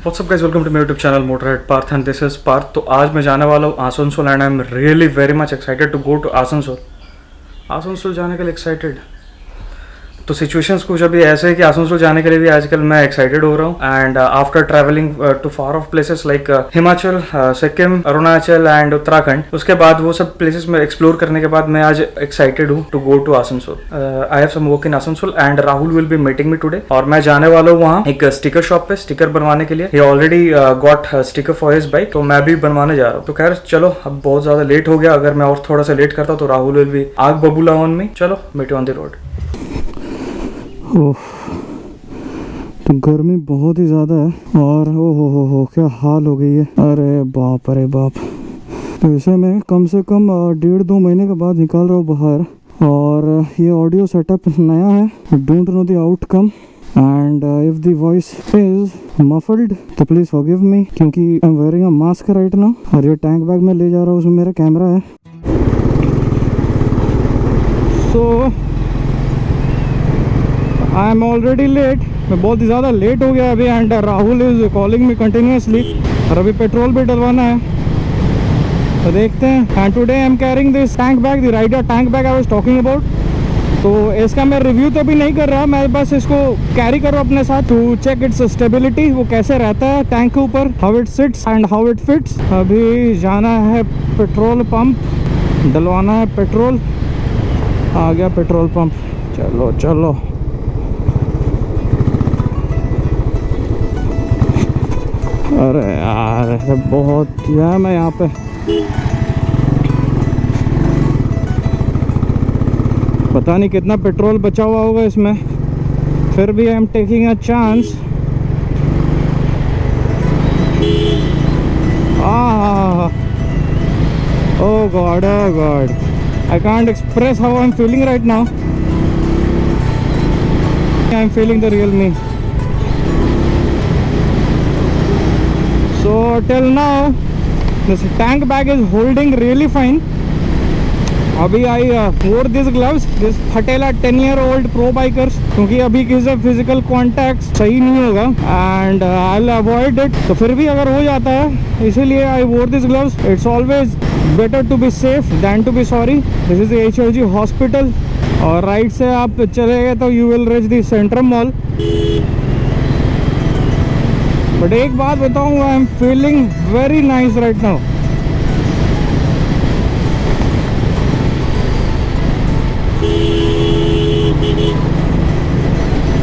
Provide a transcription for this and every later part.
WhatsApp guys, welcome to my YouTube channel Motorhead Parth and this is Parth. तो आज मैं जाने वाला हूँ Asansol and I am really very much excited to go to Asansol. Asansol जाने के लिए एक्साइटेड। तो सिचुएशंस कुछ अभी ऐसे है कि आसनसोल जाने के लिए भी आजकल मैं एक्साइटेड हो रहा हूँ। And after travelling to far of places like Himachal, Sikkim, Arunachal and Uttarakhand, उसके बाद वो सब प्लेसेस में एक्सप्लोर करने के बाद मैं आज एक्साइटेड हूँ to go to Asansol. I have some work in Asansol and Rahul will be meeting me today. और मैं जाने वाला हूँ वहाँ एक स्टिकर शॉप पे स्टिकर बनवाने के लिए। He already got sticker for his bike, तो मैं भी बनवाने जा रहा हूँ। तो खैर चलो, अब बहुत ज्यादा लेट हो गया। अगर मैं और थोड़ा सा लेट करता तो राहुल विल भी आग बबूला ऑन मी। चलो meet you on the road. Oh, तो गर्मी बहुत ही ज़्यादा है और हो क्या हाल हो गई है। अरे बाप। तो इसे मैं कम से कम 1.5-2 महीने के बाद निकाल रहा हूँ बाहर। और ये ऑडियो सेटअप नया है। Don't know the outcome and if the voice is muffled तो प्लीज़ फॉरगिव मी, क्योंकि I am wearing a mask right now. और ये टैंक बैग में ले जा रहा हूँ, उसमें मेरा कैमरा है। So I am already late. मैं बहुत ही ज़्यादा लेट हो गया अभी and Rahul is calling me continuously. और अभी पेट्रोल भी डलवाना है, तो देखते हैं। And today I am carrying this tank bag, the rider tank bag I was talking about. तो इसका मैं रिव्यू तो भी नहीं कर रहा, मैं बस इसको कैरी कर रहा हूँ अपने साथ टू चेक इट्स स्टेबिलिटी, वो कैसे रहता है टैंक के ऊपर, how it sits and how it fits. अभी जाना है पेट्रोल पंप, डलवाना है पेट्रोल। आ गया पेट्रोल पंप, चलो। अरे यार बहुत जैम है यहाँ पे। पता नहीं कितना पेट्रोल बचा हुआ होगा इसमें, फिर भी I am taking a chance. Oh God, I can't express how I am feeling right now. I am feeling the real me. So till now this tank bag is holding really fine. अभी I wore these gloves, this Patela 10-year-old pro bikers, क्योंकि अभी किसी से physical contact सही नहीं होगा and I'll avoid it। तो फिर भी अगर हो जाता है, इसीलिए I wore these gloves। It's always better to be safe than to be sorry। This is the HLG hospital और राइट से आप चले गए तो you will reach the Centrum Mall। But एक बात बताऊँ, I am feeling very nice right now.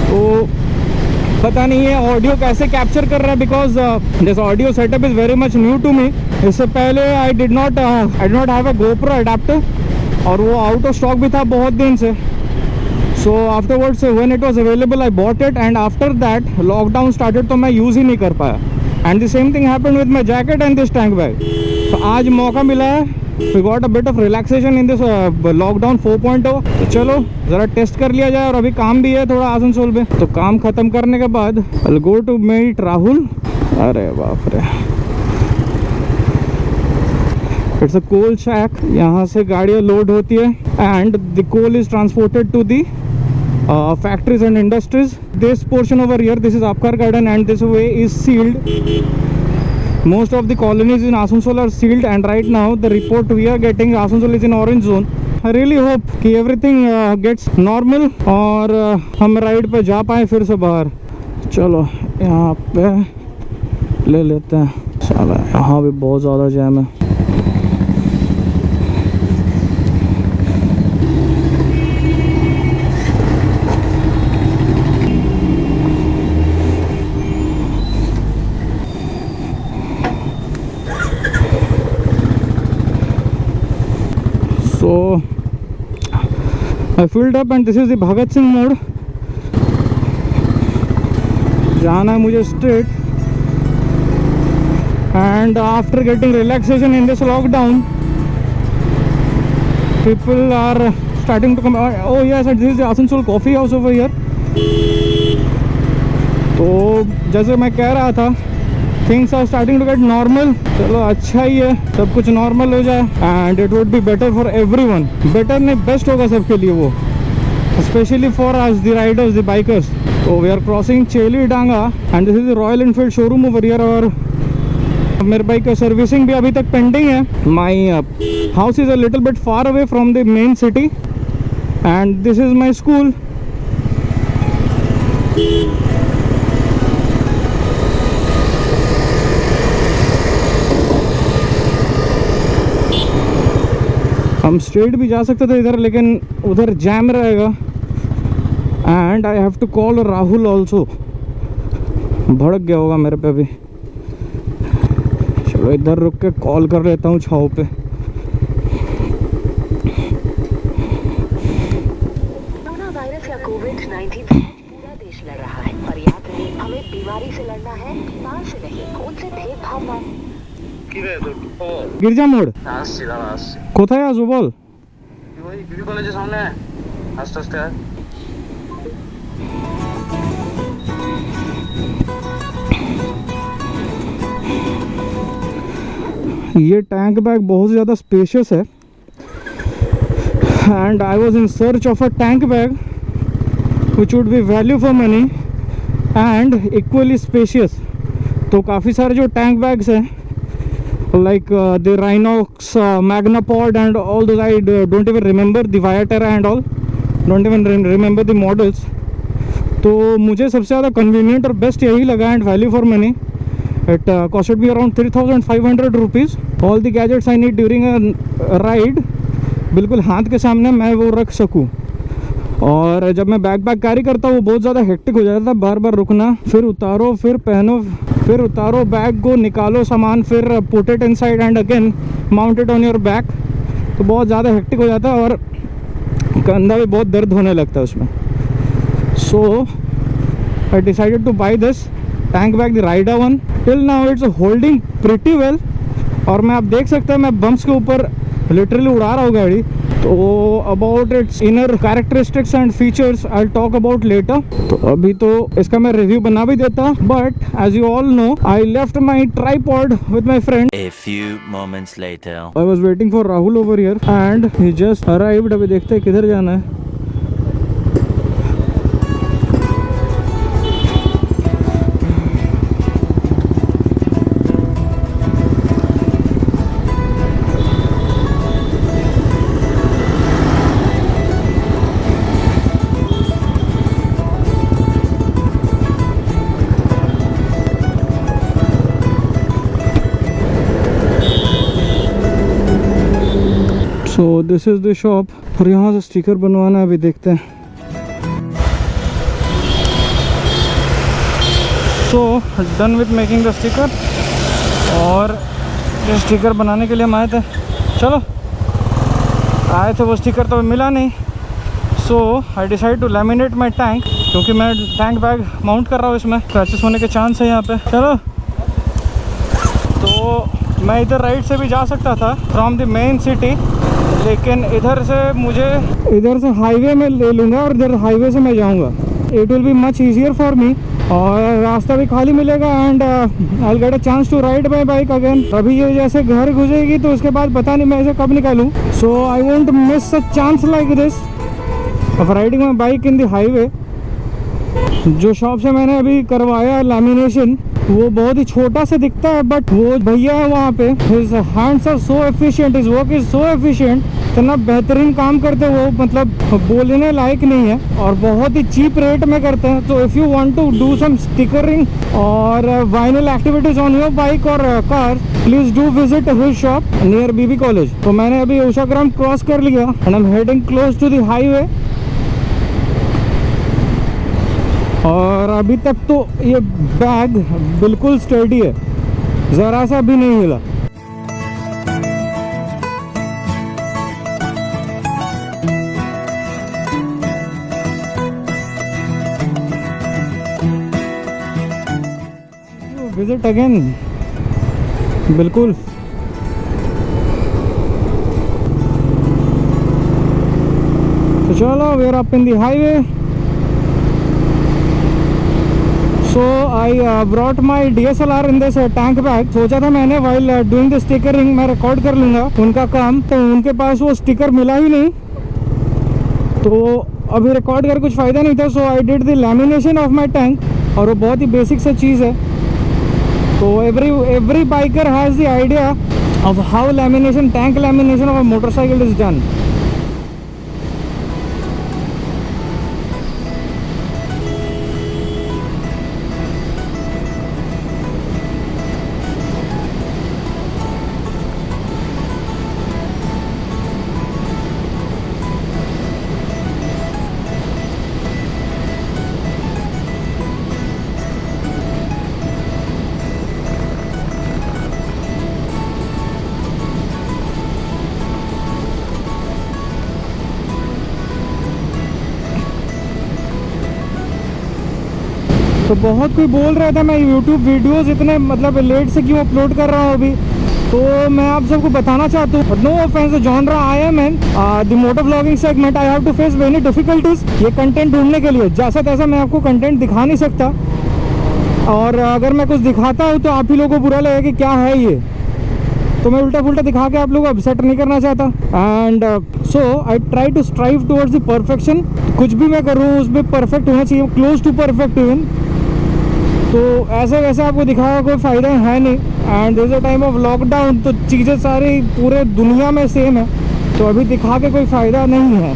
तो पता नहीं है ऑडियो कैसे कैप्चर कर रहा है, because this audio setup is very much new to me. इससे पहले I did not have a GoPro adapter और वो आउट ऑफ स्टॉक भी था बहुत दिन से। So afterwards when it was available I bought it and after that lockdown started तो मैं यूज़ ही नहीं कर पाया। And the same thing happened with my jacket and this tank bag। तो आज मौका मिला है, we got a bit of relaxation in this lockdown 4.0। तो चलो ज़रा टेस्ट कर लिया जाए। और अभी काम भी है थोड़ा आसनसोल में, तो काम ख़त्म करने के बाद I'll go to meet Rahul. अरे बाप रे, इट्स अ कोल शैक। यहाँ से गाड़ियाँ लोड होती है and the coal is transported to the factories and industries। This portion over here, this is Apkar Garden and this way is sealed। Most of the colonies in Asansol are sealed and right now the report we are getting, Asansol is in orange zone। I really hope कि everything gets normal और हम ride पे जा पाए फिर से बाहर। चलो यहाँ पे ले लेते हैं। साला यहाँ भी बहुत ज़्यादा जैम है। So I filled up and this is the Bhagat Singh mode। जाना है मुझे straight. and after getting relaxation in this lockdown people are starting to come। oh yes, and this is the Asansol coffee house over here। तो जैसे मैं कह रहा था, things are starting to get normal. चलो अच्छा ही है, सब कुछ नॉर्मल हो जाए and it would be better for everyone. Better नहीं, बेस्ट होगा सबके लिए वो। especially for us, the riders, the bikers. So we are crossing Cheli Danga and this is the Royal Enfield showroom over here. और मेरे bike का servicing भी अभी तक पेंडिंग है. My house is a little bit far away from the main city and this is my school. हम straight भी जा सकते थे इधर, लेकिन उधर जैम रहेगा and I have to call Rahul also. भड़क गया होगा मेरे पे अभी. चलो इधर रुक के कॉल कर लेता हूँ छाव पे. कोरोना वायरस या कोविड-19 पूरा देश लड़ रहा है और याद रहे हमें बीमारी से लड़ना है, बाहर से नहीं, खून से भेदभाव ना. गिरजा मोड़ কোথায় আসবো বল? ওই বিবি কলেজের সামনে আস্তে আস্তে. ये टैंक बैग बहुत ज़्यादा स्पेशियस है and I was in search of a tank bag which would be value for money and equally spacious. तो काफ़ी सारे जो टैंक बैग्स हैं like the Rhinox, Magnapod and all those, I don't even remember the Viaterra and all, don't even remember the models. तो मुझे सबसे ज़्यादा convenient और best यही लगा and value for money. It costed me around 3,500 rupees. All the gadgets I need during a ride बिल्कुल हाथ के सामने मैं वो रख सकूँ. और जब मैं बैग कैरी करता हूँ वो बहुत ज़्यादा हेक्टिक हो जाता है. बार बार रुकना, फिर उतारो, फिर पहनो, फिर उतारो बैग को, निकालो सामान, फिर put it inside and again mount it on your back. तो बहुत ज़्यादा हेक्टिक हो जाता है और कंधा भी बहुत दर्द होने लगता है उसमें. So I decided to buy this tank bag, the rider one. Till now it's holding pretty well. और मैं आप देख सकते हैं मैं बम्प्स के ऊपर लिटरली उड़ा रहा हूँ गाड़ी. तो about its inner characteristics and features I talk about later. तो अभी तो इसका मैं रिव्यू बना भी देता, but as you all know I left my tripod with my friend. A few moments later. I was waiting for Rahul over here and he just arrived. अभी देखते हैं किधर जाना है. So this is the shop और यहाँ से sticker बनवाना है. अभी देखते हैं. So done with making the sticker. और ये स्टिकर बनाने के लिए हम आए थे. चलो आए थे, वो स्टिकर तो मिला नहीं. So I decide to laminate my tank, क्योंकि मैं टैंक बैग माउंट कर रहा हूँ इसमें. क्रैचेस होने के चांस है यहाँ पे. चलो, तो मैं इधर राइट से भी जा सकता था फ्रॉम द मेन सिटी, लेकिन इधर से हाईवे में ले लूँगा और इधर हाईवे से मैं जाऊँगा. It will be much easier for me और रास्ता भी खाली मिलेगा and I get a chance to ride my bike again. अभी ये जैसे घर घुसेगी तो उसके बाद पता नहीं मैं इसे कब निकालूँ. So I won't miss a chance like this of riding my bike in the highway. जो शॉप से मैंने अभी करवाया लैमिनेशन वो बहुत ही छोटा सा दिखता है, बट वो भैया है वहाँ पे, his hands are so efficient, his work is so efficient. इतना बेहतरीन काम करते वो, मतलब बोलने लायक नहीं है. और बहुत ही चीप रेट में करते हैं. तो if you want to do some stickering और vinyl activities on your bike और car, please do visit his shop near BB college. तो मैंने अभी उषाग्राम क्रॉस कर लिया and I am heading close to the highway. और अभी तक तो ये बैग बिल्कुल स्टडी है, ज़रा सा भी नहीं हिला. Visit again. बिल्कुल. तो चलो, we are up in the highway. So I brought my DSLR in this tank bag. सोचा था मैंने वाइल डूइंग द स्टिकरिंग मैं रिकॉर्ड कर लूँगा उनका काम, तो उनके पास वो स्टिकर मिला ही नहीं. तो अभी रिकॉर्ड कर कुछ फ़ायदा नहीं था, so I did the lamination of my tank, और वो बहुत ही बेसिक सा चीज़ है। तो every biker has the idea of how tank lamination of a motorcycle is done. तो बहुत कोई बोल रहा था मैं YouTube वीडियोस इतने मतलब लेट से क्यों अपलोड कर रहा हूँ अभी, तो मैं आप सबको बताना चाहता हूँ, no offence genre I am in the moto vlogging segment, I have to face many difficulties ये कंटेंट ढूंढने के लिए। जैसा तैसा मैं आपको कंटेंट दिखा नहीं सकता, और अगर मैं कुछ दिखाता हूँ तो आप ही लोगों को बुरा लगेगा कि क्या है ये, तो मैं उल्टा पुल्टा दिखा के आप लोग अपसेट नहीं करना चाहता। And so I try to strive towards the perfection. कुछ भी मैं करूँ उसमें परफेक्ट होना चाहिए, क्लोज टू परफेक्ट इवन। तो ऐसे वैसे आपको दिखाया कोई फ़ायदा है नहीं। And this a time of lockdown, तो चीज़ें सारी पूरे दुनिया में सेम है, तो अभी दिखा के कोई फ़ायदा नहीं है।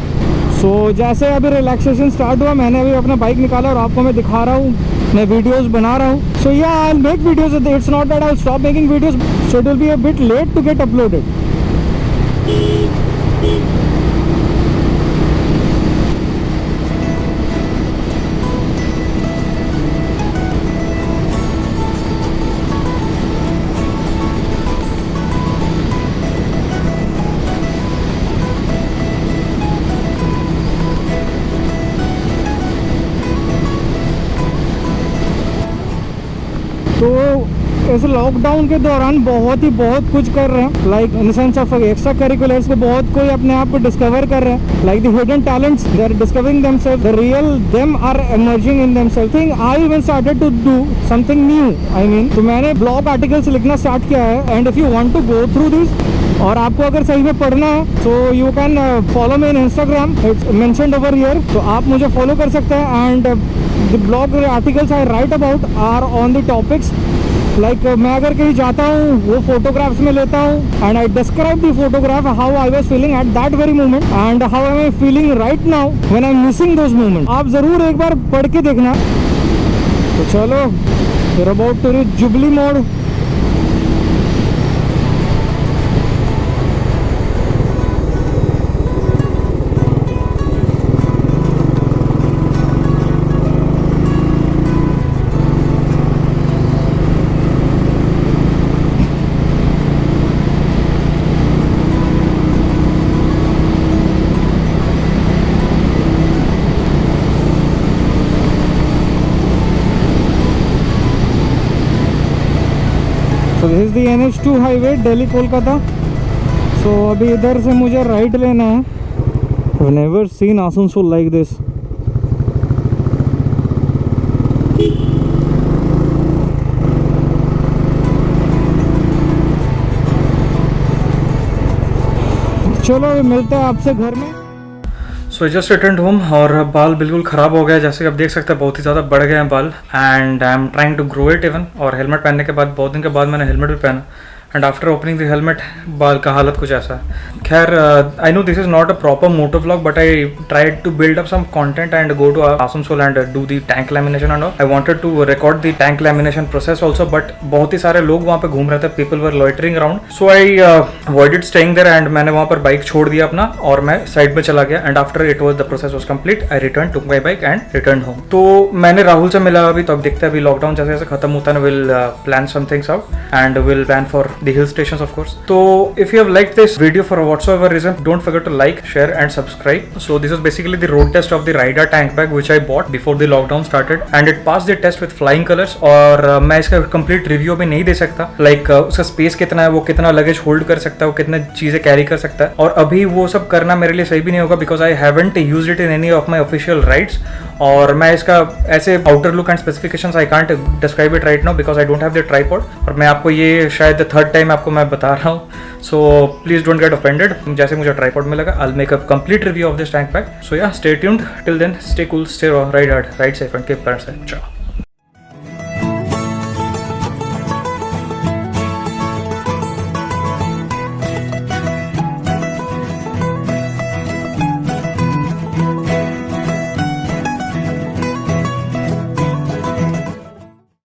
सो जैसे अभी रिलैक्सेशन स्टार्ट हुआ, मैंने अभी अपना बाइक निकाला और आपको मैं दिखा रहा हूँ, मैं वीडियोस बना रहा हूँ। So yeah I will make videos, it's not that I will stop making videos, so it will be a bit late to get uploaded. तो इस लॉकडाउन के दौरान बहुत कुछ कर रहे हैं, like in the sense of extra curriculars को बहुत कोई अपने आप को डिस्कवर कर रहे हैं, like the hidden talents they are discovering themselves, the real them are emerging in themselves. Think I even started to do something new, I mean तो मैंने ब्लॉग आर्टिकल्स लिखना स्टार्ट किया है। And if you want to go through this और आपको अगर सही में पढ़ना है, so you can follow me in Instagram, it's mentioned over here, तो आप मुझे फॉलो कर सकते हैं। And the blog articles I write about are on the topics, like मैं अगर कहीं जाता हूँ वो फोटोग्राफ्स में लेता हूँ, and I describe the photograph how I was feeling at that very moment and how am I feeling right now when I am missing those moment. आप ज़रूर एक बार पढ़ के देखना। तो चलो, we are about to reach Jubilee मोड़। So this is the NH2 highway Delhi Kolkata. So अभी इधर से मुझे राइट लेना है। I've never seen Asansol like this। चलो मिलते हैं आपसे घर में। सो जस्ट रिटर्न होम और बाल बिल्कुल ख़राब हो गया, जैसे कि आप देख सकते हैं बहुत ही ज़्यादा बढ़ गए हैं बाल। And I am trying to grow it even. और हेलमेट पहनने के बाद बहुत दिन के बाद मैंने हेलमेट भी पहना, and after opening the helmet बाल का हालत कुछ ऐसा है। खैर I know this is not a proper moto vlog, but I tried to build up some content and go to Asansol and do the tank lamination and all. I wanted to record the tank lamination process also, but बहुत ही सारे लोग वहाँ पे घूम रहे थे, people were loitering around, so I avoided staying there and मैंने वहाँ पर बाइक छोड़ दिया अपना और मैं साइड में चला गया। And after it was the process was complete, I return to my bike and return home. तो मैंने राहुल से मिला अभी, तो अब देखते हैं अभी लॉकडाउन जैसे जैसे खत्म होता है, will plan some things out and will plan for the hill stations of course. So if you have liked this video for whatsoever reason, don't forget to like, share and subscribe. So this is basically the road test of the Rida tank bag which I bought before the lockdown started and it passed the test with flying colors. और मैं इसका complete review भी नहीं दे सकता, like उसका space कितना है, वो कितना luggage hold कर सकता है, वो कितने चीजें carry कर सकता है, और अभी वो सब करना मेरे लिए सही भी नहीं होगा because I haven't used it in any of my official rides। और मैं इसका ऐसे outer look and specifications I can't describe it right now because I don't have the tripod. और मैं आपको ये शायद थर्ड टाइम आपको मैं बता रहा हूँ, so please don't get offended. जैसे मुझे ट्राइपॉड में लगा, I will make a complete review of this tank bag. So yeah, stay tuned, till then stay cool, stay raw, ride hard, ride safe and keep parents safe. Ciao.